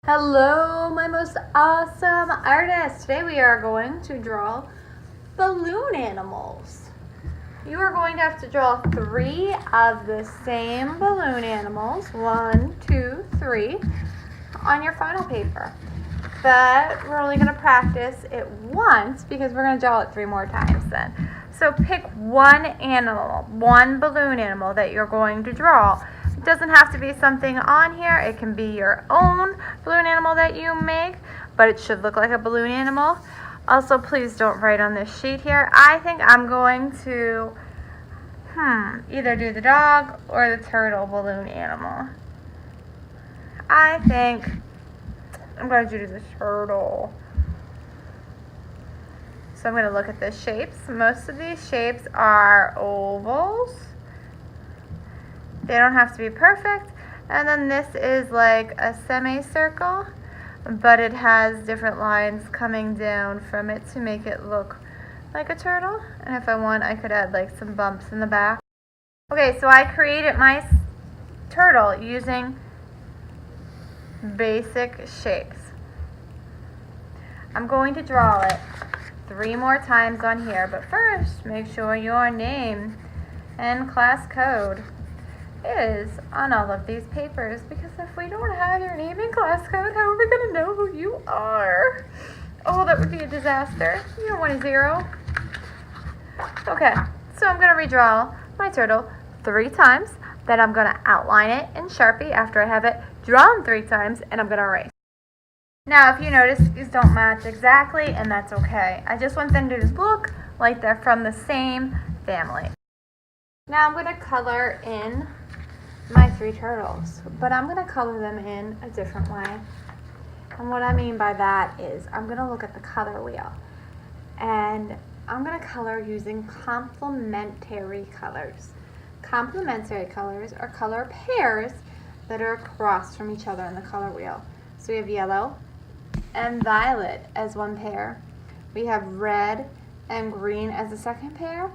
Hello, my most awesome artists. Today we are going to draw balloon animals. You are going to have to draw 3 of the same balloon animals, 1, 2, 3, on your final paper. But we're only going to practice it once because we're going to draw it 3 more times then. So pick one animal, one balloon animal that you're going to draw. It doesn't have to be something on here. It can be your own balloon animal that you make, but it should look like a balloon animal. Also, please don't write on this sheet here. I think I'm going to either do the dog or the turtle balloon animal. I think I'm going to do the turtle. So I'm going to look at the shapes. Most of these shapes are ovals. They don't have to be perfect. And then this is like a semicircle, but it has different lines coming down from it to make it look like a turtle. And if I want, I could add like some bumps in the back. Okay, so I created my turtle using basic shapes. I'm going to draw it 3 more times on here, but first make sure your name and class code is on all of these papers, because if we don't have your name and class code, how are we going to know who you are? Oh, that would be a disaster. You don't want a 0. Okay, so I'm going to redraw my turtle 3 times, then I'm going to outline it in Sharpie after I have it drawn 3 times, and I'm going to erase. Now, if you notice, these don't match exactly, and that's okay. I just want them to look like they're from the same family. Now I'm going to color in my 3 turtles, but I'm going to color them in a different way. And what I mean by that is I'm going to look at the color wheel, and I'm going to color using complementary colors. Complementary colors are color pairs that are across from each other in the color wheel. So we have yellow and violet as one pair. We have red and green as the second pair,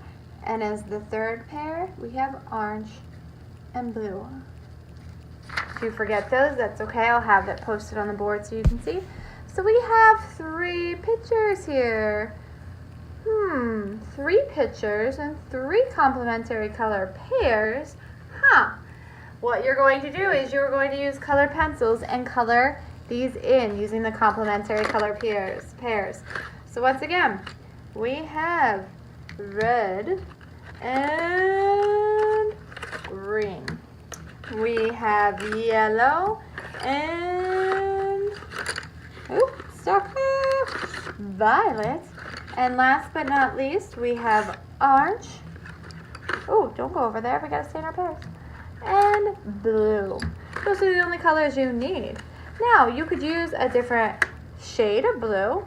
and as the third pair we have orange and blue. If you forget those, that's okay. I'll have it posted on the board so you can see. So we have 3 pictures here. 3 pictures and 3 complementary color pairs. What you're going to do is you're going to use colored pencils and color these in using the complementary color pairs. So once again, we have red and green. We have yellow and violet. And last but not least, we have orange. Oh, don't go over there. We gotta stay in our pairs. And blue. Those are the only colors you need. Now, you could use a different shade of blue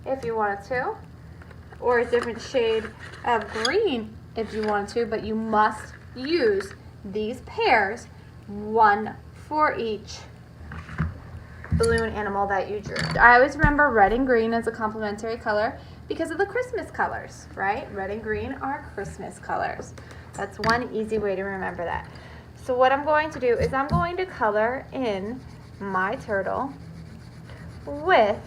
if you wanted to, or a different shade of green if you wanted to, but you must use these pairs, 1 for each balloon animal that you drew. I always remember red and green as a complementary color because of the Christmas colors, right? Red and green are Christmas colors. That's one easy way to remember that. So what I'm going to do is I'm going to color in my turtle with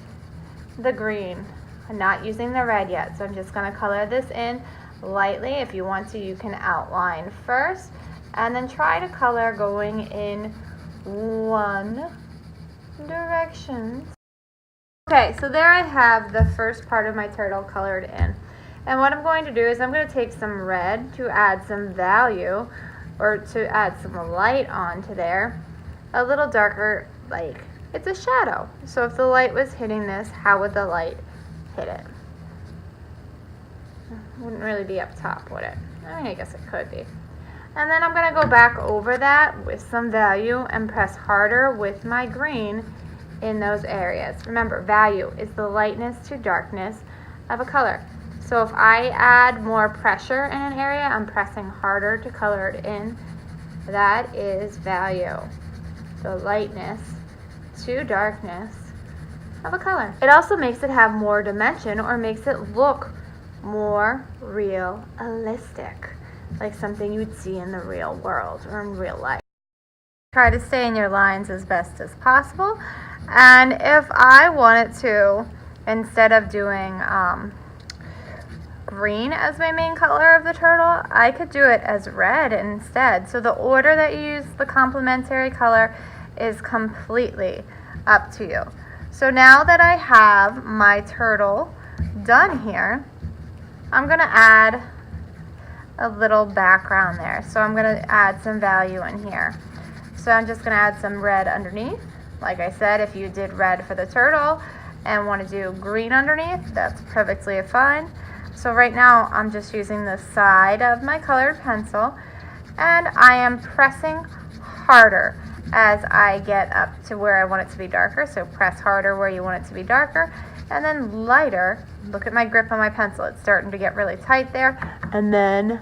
the green. I'm not using the red yet, so I'm just going to color this in lightly. If you want to, you can outline first and then try to color going in one direction. Okay, so there I have the first part of my turtle colored in. And what I'm going to do is I'm going to take some red to add some value, or to add some light onto there. A little darker, like it's a shadow. So if the light was hitting this, how would the light hit it? Wouldn't really be up top, would it? I guess it could be. And then I'm going to go back over that with some value and press harder with my green in those areas. Remember, value is the lightness to darkness of a color. So if I add more pressure in an area, I'm pressing harder to color it in. That is value, the lightness to darkness of a color. It also makes it have more dimension, or makes it look more realistic, like something you'd see in the real world or in real life. Try to stay in your lines as best as possible. And if I wanted to, instead of doing green as my main color of the turtle, I could do it as red instead. So the order that you use the complementary color is completely up to you. So now that I have my turtle done here, I'm gonna add a little background there. So I'm gonna add some value in here. So I'm just gonna add some red underneath. Like I said, if you did red for the turtle and want to do green underneath, that's perfectly fine. So right now I'm just using the side of my colored pencil, and I am pressing harder as I get up to where I want it to be darker. So press harder where you want it to be darker, and then lighter. Look at my grip on my pencil. It's starting to get really tight there. And then,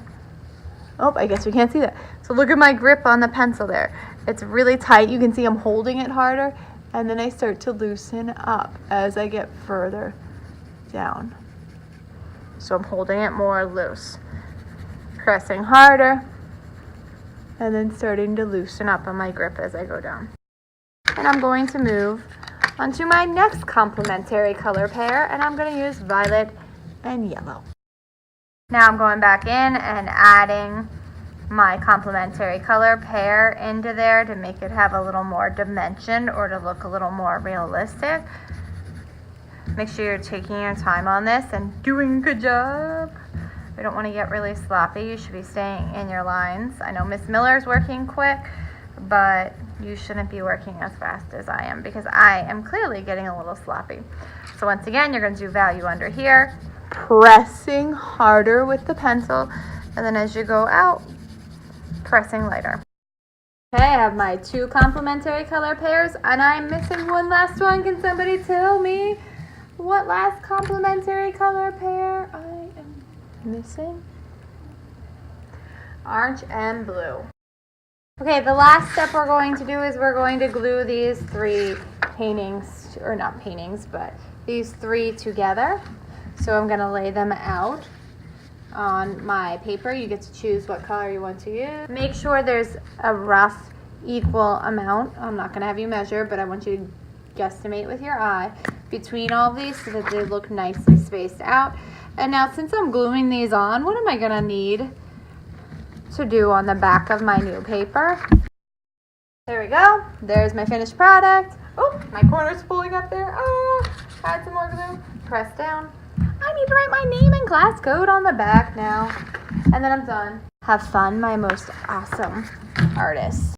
oh, I guess we can't see that. So look at my grip on the pencil there. It's really tight. You can see I'm holding it harder, and then I start to loosen up as I get further down. So I'm holding it more loose, pressing harder, and then starting to loosen up on my grip as I go down. And I'm going to move onto my next complementary color pair, and I'm going to use violet and yellow. Now I'm going back in and adding my complementary color pair into there to make it have a little more dimension or to look a little more realistic. Make sure you're taking your time on this and doing a good job. We don't want to get really sloppy. You should be staying in your lines. I know Miss Miller's working quick, but you shouldn't be working as fast as I am because I am clearly getting a little sloppy. So once again, you're going to do value under here, pressing harder with the pencil, and then as you go out, pressing lighter. Okay, I have my two complementary color pairs, and I'm missing one last one. Can somebody tell me what last complementary color pair I am missing? Orange and blue. Okay, the last step we're going to do is we're going to glue these three paintings, or not paintings, but these three together. So I'm going to lay them out on my paper. You get to choose what color you want to use. Make sure there's a rough equal amount. I'm not going to have you measure, but I want you to guesstimate with your eye between all of these so that they look nicely spaced out. And now since I'm gluing these on, what am I going to need to do on the back of my new paper? There we go. There's my finished product. Oh, my corner's pulling up there. Oh, add some more glue. Press down. I need to write my name and class code on the back now. And then I'm done. Have fun, my most awesome artist.